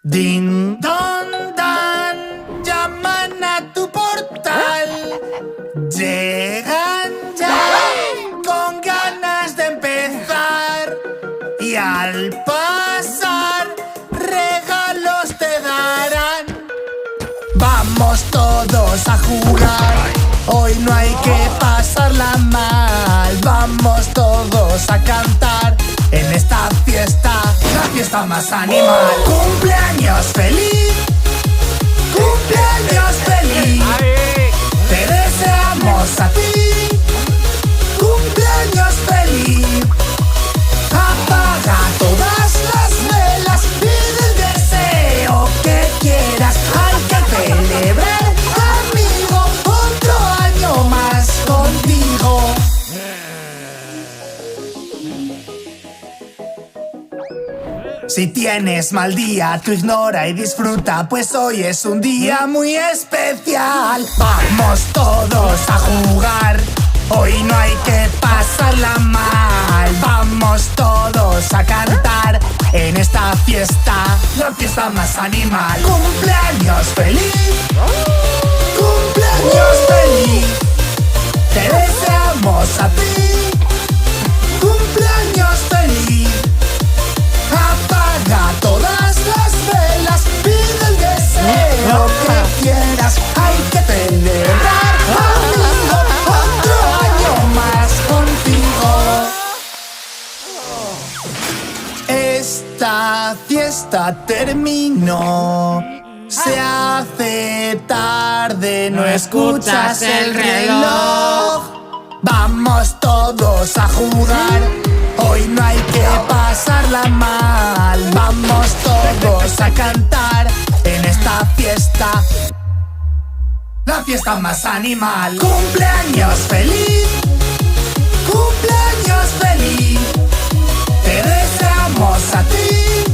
Din don dan, llaman a tu portal. Llegan ya con ganas de empezar. Y al pasar, regalos te darán. Vamos todos a jugar. Hoy no hay que pasarla mal. Vamos todos a cantar en esta fiesta, la fiesta más animal. ¡Cumpleaños feliz! ¡Cumpleaños feliz! Te deseamos a ti cumpleaños feliz. Apaga todas las velas, pide el deseo que quieras. Hay que celebrar, amigo, otro año más contigo. Si tienes mal día, tú ignora y disfruta, pues hoy es un día muy especial. Vamos todos a jugar, hoy no hay que pasarla mal. Vamos todos a cantar en esta fiesta, la fiesta más animal. ¡Cumpleaños feliz! ¡Cumpleaños feliz! Te deseamos a ti cumpleaños feliz. Apaga todas las velas, pide el deseo que quieras. Hay que celebrar, amigo, otro año más contigo. Esta fiesta terminó. Se hace tarde, no escuchas el reloj. Vamos todos a jugar, hoy no hay que pasarla mal. Vamos todos a cantar en esta fiesta, la fiesta más animal. ¡Cumpleaños feliz! ¡Cumpleaños feliz! Te deseamos a ti